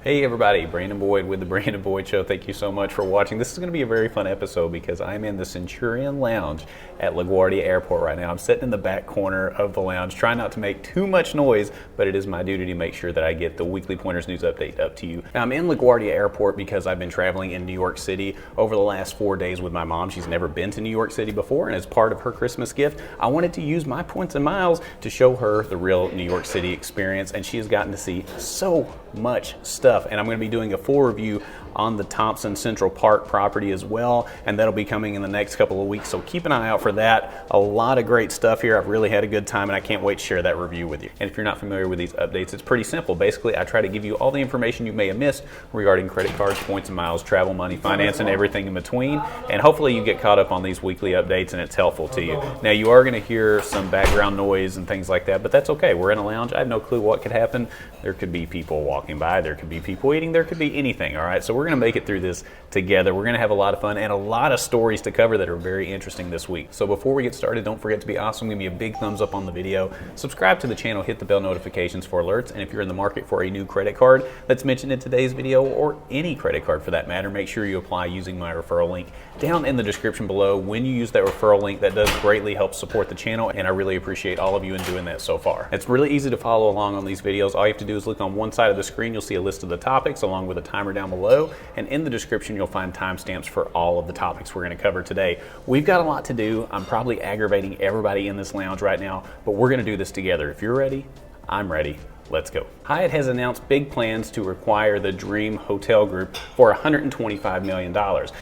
Hey everybody, Brandon Boyd with the Brandon Boyd Show. Thank you so much for watching. This is going to be a very fun episode because I'm in the Centurion Lounge at LaGuardia Airport right now. I'm sitting in the back corner of the lounge, trying not to make too much noise, but it is my duty to make sure that I get the weekly Pointers News Update up to you. Now, I'm in LaGuardia Airport because I've been traveling in New York City over the last 4 days with my mom. She's never been to New York City before, and as part of her Christmas gift, I wanted to use my points and miles to show her the real New York City experience, and she has gotten to see so much stuff. And I'm going to be doing a full review on the Thompson Central Park property as well, and that'll be coming in the next couple of weeks, so keep an eye out for that. A lot of great stuff here. I've really had a good time, and I can't wait to share that review with you. And if you're not familiar with these updates, it's pretty simple. Basically, I try to give you all the information you may have missed regarding credit cards, points and miles, travel, money, finance, and everything in between, and hopefully you get caught up on these weekly updates and it's helpful to you. Now, you are going to hear some background noise and things like that, but that's okay. We're in a lounge. I have no clue what could happen. There could be people walking by, there could be people eating, there could be anything, all right? So we're going to make it through this together. We're going to have a lot of fun and a lot of stories to cover that are very interesting this week. So before we get started, don't forget to be awesome. Give me a big thumbs up on the video. Subscribe to the channel, hit the bell notifications for alerts, and if you're in the market for a new credit card that's mentioned in today's video, or any credit card for that matter, make sure you apply using my referral link down in the description below. When you use that referral link, that does greatly help support the channel, and I really appreciate all of you in doing that so far. It's really easy to follow along on these videos. All you have to do is look on one side of the screen. You'll see a list of the topics along with a timer down below, and in the description you'll find timestamps for all of the topics we're going to cover today. We've got a lot to do. I'm probably aggravating everybody in this lounge right now, but we're going to do this together. If you're ready, I'm ready. Let's go. Hyatt has announced big plans to acquire the Dream Hotel Group for $125 million.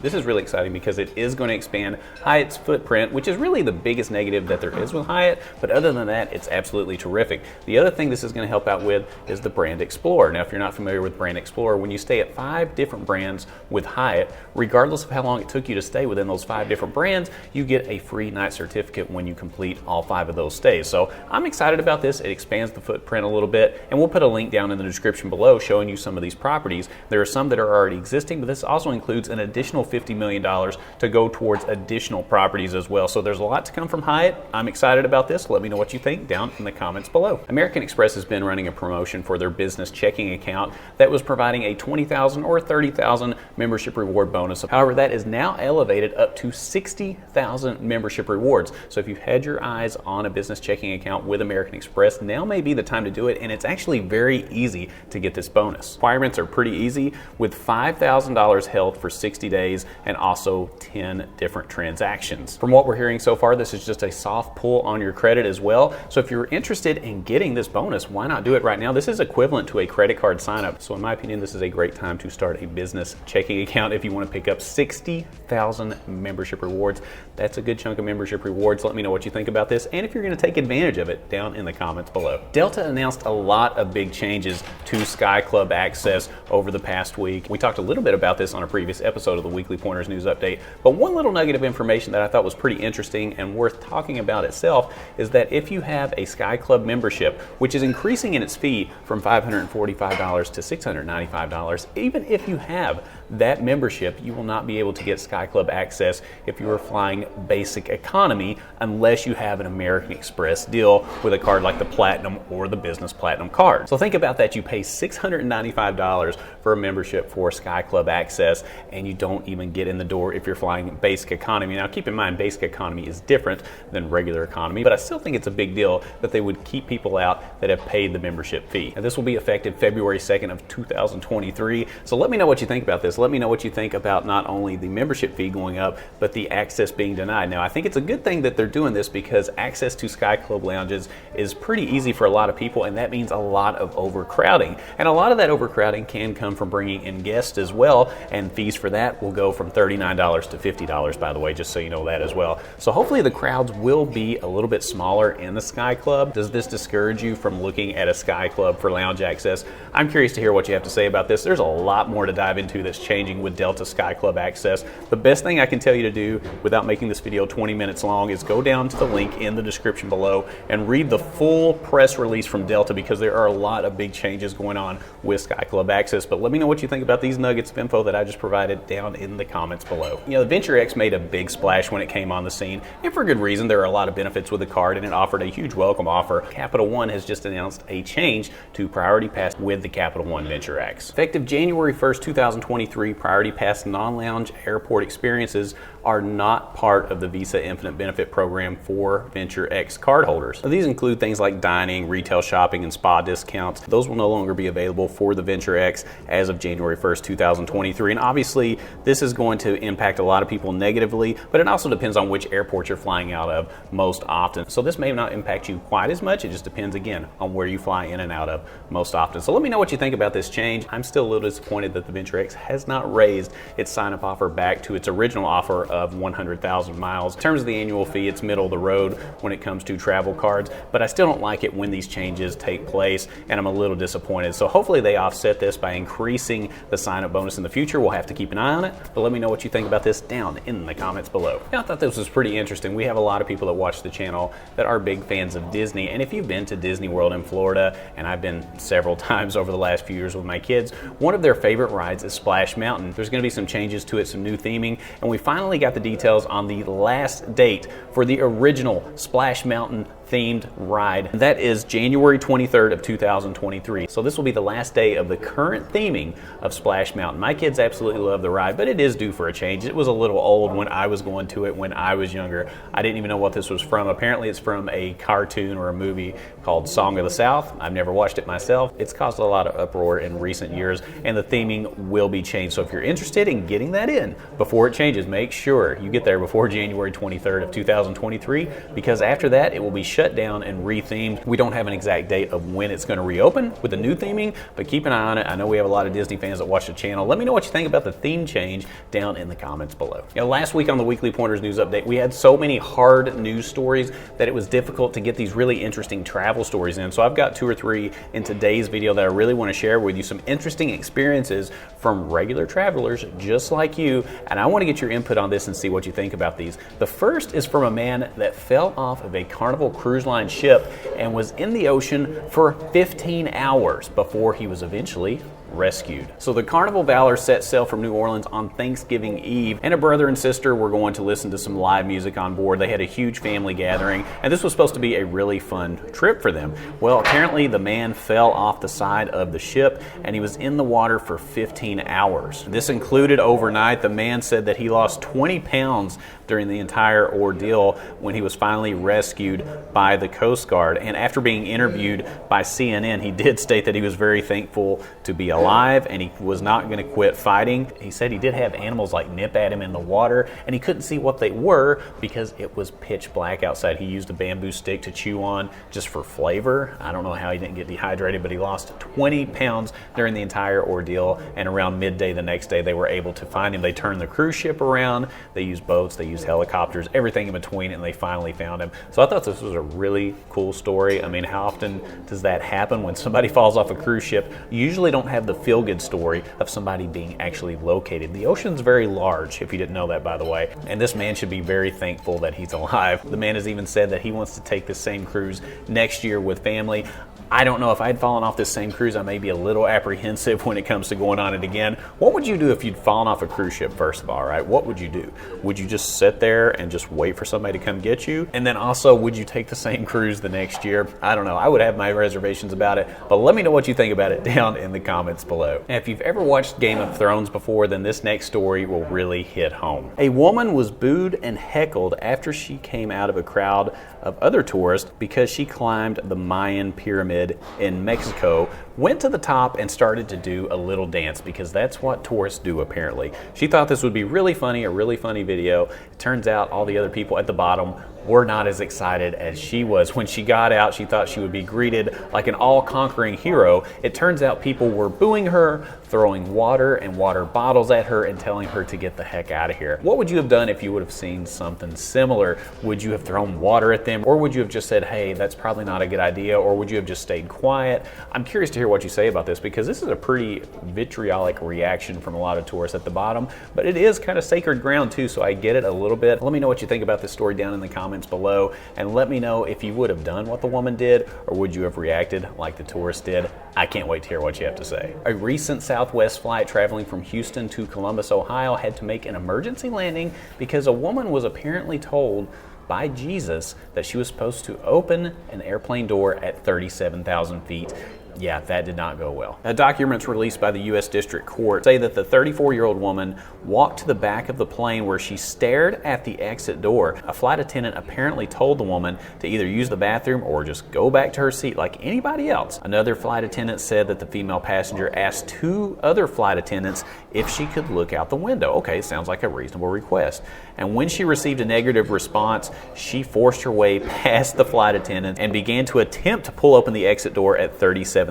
This is really exciting because it is going to expand Hyatt's footprint, which is really the biggest negative that there is with Hyatt, but other than that, it's absolutely terrific. The other thing this is going to help out with is the Brand Explorer. Now, if you're not familiar with Brand Explorer, when you stay at 5 different brands with Hyatt, regardless of how long it took you to stay within those 5 different brands, you get a free night certificate when you complete all 5 of those stays. So I'm excited about this. It expands the footprint a little bit, and we'll put a link down in the description below showing you some of these properties. There are some that are already existing, but this also includes an additional $50 million to go towards additional properties as well. So there's a lot to come from Hyatt. I'm excited about this. Let me know what you think down in the comments below. American Express has been running a promotion for their business checking account that was providing a $20,000 or $30,000 membership reward bonus. However, that is now elevated up to $60,000 membership rewards. So if you've had your eyes on a business checking account with American Express, now may be the time to do it, and it's actually very easy to get this bonus. Requirements are pretty easy, with $5,000 held for 60 days and also 10 different transactions. From what we're hearing so far, this is just a soft pull on your credit as well. So if you're interested in getting this bonus, why not do it right now? This is equivalent to a credit card sign up. So in my opinion, this is a great time to start a business checking account if you want to pick up 60,000 membership rewards. That's a good chunk of membership rewards. Let me know what you think about this, and if you're going to take advantage of it down in the comments below. Delta announced a lot of big changes to Sky Club access over the past week. We talked a little bit about this on a previous episode of the Weekly Pointers News Update, but one little nugget of information that I thought was pretty interesting and worth talking about itself is that if you have a Sky Club membership, which is increasing in its fee from $545 to $695, even if you have that membership, you will not be able to get Sky Club access if you are flying basic economy unless you have an American Express deal with a card like the Platinum or the Business Platinum card. So think about that. You pay $695 for a membership for Sky Club access, and you don't even get in the door if you're flying basic economy. Now, keep in mind, basic economy is different than regular economy, but I still think it's a big deal that they would keep people out that have paid the membership fee. Now, this will be effective February 2nd of 2023. So let me know what you think about this. Let me know what you think about not only the membership fee going up, but the access being denied. Now, I think it's a good thing that they're doing this because access to Sky Club lounges is pretty easy for a lot of people, and that means a lot of overcrowding. And a lot of that overcrowding can come from bringing in guests as well, and fees for that will go from $39 to $50, by the way, just so you know that as well. So hopefully the crowds will be a little bit smaller in the Sky Club. Does this discourage you from looking at a Sky Club for lounge access? I'm curious to hear what you have to say about this. There's a lot more to dive into that's changing with Delta Sky Club access. The best thing I can tell you to do without making this video 20 minutes long is go down to the link in the description below and read the full press release from Delta, because there are a lot of big changes going on with Sky Club access. But let me know what you think about these nuggets of info that I just provided down in the comments below. You know, the Venture X made a big splash when it came on the scene, and for good reason. There are a lot of benefits with the card, and it offered a huge welcome offer. Capital One has just announced a change to Priority Pass with the Capital One Venture X. Effective January 1st, 2023, Priority Pass non-lounge airport experiences are not part of the Visa Infinite Benefit Program for Venture X cardholders. Now, these include things like dining, retail shopping, and spa discounts. Those will no longer be available for the Venture X as of January 1st, 2023. And obviously, this is going to impact a lot of people negatively, but it also depends on which airport you're flying out of most often. So this may not impact you quite as much. It just depends, again, on where you fly in and out of most often. So let me know what you think about this change. I'm still a little disappointed that the Venture X has not raised its sign-up offer back to its original offer of 100,000 miles. In terms of the annual fee, it's middle of the road when it comes to travel cards, but I still don't like it when these changes take place, and I'm a little disappointed. So hopefully they offset this by increasing the sign-up bonus in the future. We'll have to keep an eye on it, but let me know what you think about this down in the comments below. Yeah, I thought this was pretty interesting. We have a lot of people that watch the channel that are big fans of Disney, and if you've been to Disney World in Florida, and I've been several times over the last few years with my kids, one of their favorite rides is Splash Mountain. There's going to be some changes to it, some new theming, and we finally got the details on the last date for the original Splash Mountain themed ride. That is January 23rd of 2023. So this will be the last day of the current theming of Splash Mountain. My kids absolutely love the ride, but it is due for a change. It was a little old when I was going to it when I was younger. I didn't even know what this was from. Apparently it's from a cartoon or a movie called Song of the South. I've never watched it myself. It's caused a lot of uproar in recent years, and the theming will be changed. So if you're interested in getting that in before it changes, make sure you get there before January 23rd of 2023, because after that it will be shut down and rethemed. We don't have an exact date of when it's going to reopen with the new theming, but keep an eye on it. I know we have a lot of Disney fans that watch the channel. Let me know what you think about the theme change down in the comments below. You know, last week on the Weekly Pointers News Update, we had so many hard news stories that it was difficult to get these really interesting travel stories in. So I've got 2 or 3 in today's video that I really want to share with you, some interesting experiences from regular travelers just like you, and I want to get your input on this and see what you think about these. The first is from a man that fell off of a Carnival Cruise Line ship and was in the ocean for 15 hours before he was eventually rescued. So the Carnival Valor set sail from New Orleans on Thanksgiving Eve, and a brother and sister were going to listen to some live music on board. They had a huge family gathering, and this was supposed to be a really fun trip for them. Well, apparently the man fell off the side of the ship, and he was in the water for 15 hours. This included overnight. The man said that he lost 20 pounds during the entire ordeal when he was finally rescued by the Coast Guard. And after being interviewed by CNN, he did state that he was very thankful to be alive and he was not going to quit fighting. He said he did have animals like nip at him in the water, and he couldn't see what they were because it was pitch black outside. He used a bamboo stick to chew on just for flavor. I don't know how he didn't get dehydrated, but he lost 20 pounds during the entire ordeal, and around midday the next day they were able to find him. They turned the cruise ship around, they used boats, they used helicopters, everything in between, and they finally found him. So I thought this was a really cool story. I mean, how often does that happen when somebody falls off a cruise ship? You usually don't have the feel-good story of somebody being actually located. The ocean's very large, if you didn't know that, by the way, and this man should be very thankful that he's alive. The man has even said that he wants to take the same cruise next year with family. I don't know, if I had fallen off this same cruise, I may be a little apprehensive when it comes to going on it again. What would you do if you'd fallen off a cruise ship, first of all, right? What would you do? Would you just sit there and just wait for somebody to come get you? And then also, would you take the same cruise the next year? I don't know. I would have my reservations about it, but let me know what you think about it down in the comments below. And if you've ever watched Game of Thrones before, then this next story will really hit home. A woman was booed and heckled after she came out of a crowd of other tourists because she climbed the Mayan pyramid in Mexico, went to the top and started to do a little dance, because that's what tourists do apparently. She thought this would be really funny, a really funny video. It turns out all the other people at the bottom were not as excited as she was. When she got out, she thought she would be greeted like an all-conquering hero. It turns out people were booing her, throwing water and water bottles at her, and telling her to get the heck out of here. What would you have done if you would have seen something similar? Would you have thrown water at them, or would you have just said, hey, that's probably not a good idea, or would you have just stayed quiet? I'm curious to hear hear what you say about this, because this is a pretty vitriolic reaction from a lot of tourists at the bottom, but it is kind of sacred ground too, so I get it a little bit. Let me know what you think about this story down in the comments below, and let me know if you would have done what the woman did, or would you have reacted like the tourist did. I can't wait to hear what you have to say. A recent Southwest flight traveling from Houston to Columbus, Ohio had to make an emergency landing because a woman was apparently told by Jesus that she was supposed to open an airplane door at 37,000 feet. Yeah, that did not go well. Documents released by the U.S. District Court say that the 34-year-old woman walked to the back of the plane where she stared at the exit door. A flight attendant apparently told the woman to either use the bathroom or just go back to her seat like anybody else. Another flight attendant said that the female passenger asked two other flight attendants if she could look out the window. Okay, sounds like a reasonable request. And when she received a negative response, she forced her way past the flight attendants and began to attempt to pull open the exit door at 37,000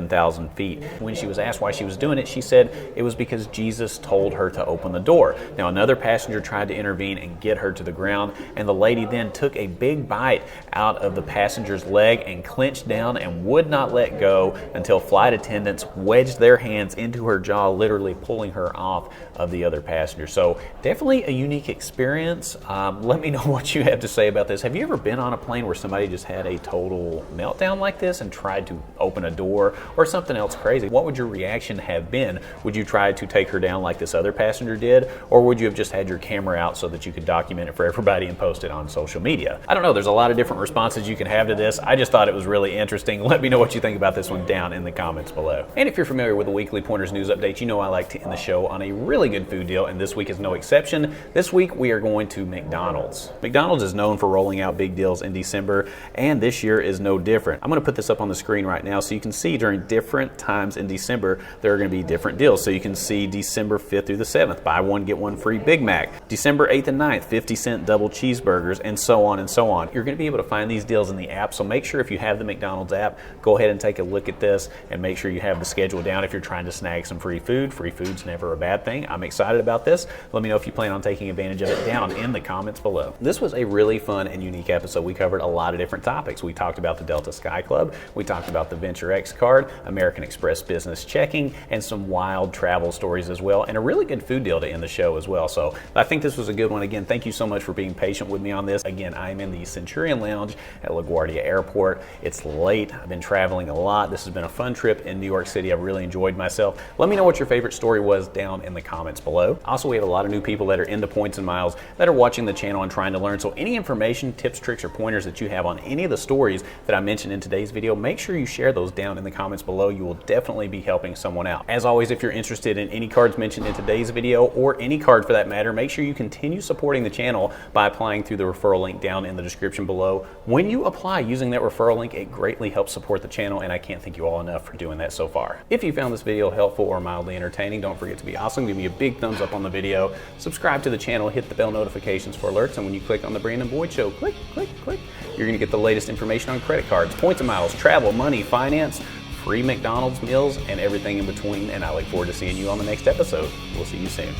feet. When she was asked why she was doing it, she said it was because Jesus told her to open the door. Now, another passenger tried to intervene and get her to the ground, and the lady then took a big bite out of the passenger's leg and clenched down and would not let go until flight attendants wedged their hands into her jaw, literally pulling her off of the other passenger. So definitely a unique experience. Let me know what you have to say about this. Have you ever been on a plane where somebody just had a total meltdown like this and tried to open a door or something else crazy? What would your reaction have been? Would you try to take her down like this other passenger did, or would you have just had your camera out so that you could document it for everybody and post it on social media? I don't know. There's a lot of different responses you can have to this. I just thought it was really interesting. Let me know what you think about this one down in the comments below. And if you're familiar with the weekly Pointers news update, you know I like to end the show on a really good food deal, and this week is no exception. This week we are going to McDonald's. McDonald's is known for rolling out big deals in December, and this year is no different. I'm going to put this up on the screen right now so you can see during different times in December there are going to be different deals. So you can see December 5th through the 7th, buy one get one free Big Mac. December 8th and 9th, 50-cent double cheeseburgers, and so on and so on. You're going to be able to find these deals in the app, so make sure if you have the McDonald's app, go ahead and take a look at this and make sure you have the schedule down if you're trying to snag some free food. Free food's never a bad thing. I'm excited about this. Let me know if you plan on taking advantage of it down in the comments below. This was a really fun and unique episode. We covered a lot of different topics. We talked about the Delta Sky Club, we talked about the Venture X card, American Express business checking, and some wild travel stories as well, and a really good food deal to end the show as well. So I think this was a good one. Again, thank you so much for being patient with me on this. Again, I'm in the Centurion Lounge at LaGuardia Airport. It's late. I've been traveling a lot. This has been a fun trip in New York City. I've really enjoyed myself. Let me know what your favorite story was down in the comments below. Also, we have a lot of new people that are into points and miles that are watching the channel and trying to learn. So any information, tips, tricks, or pointers that you have on any of the stories that I mentioned in today's video, make sure you share those down in the comments below. You will definitely be helping someone out. As always, if you're interested in any cards mentioned in today's video, or any card for that matter, make sure you continue supporting the channel by applying through the referral link down in the description below. When you apply using that referral link, it greatly helps support the channel, and I can't thank you all enough for doing that so far. If you found this video helpful or mildly entertaining, don't forget to be awesome. Give me a big thumbs up on the video, subscribe to the channel, hit the bell notifications for alerts, and when you click on the Brandon Boyd Show, click, you're going to get the latest information on credit cards, points and miles, travel, money, finance, free McDonald's meals, and everything in between. And I look forward to seeing you on the next episode. We'll see you soon.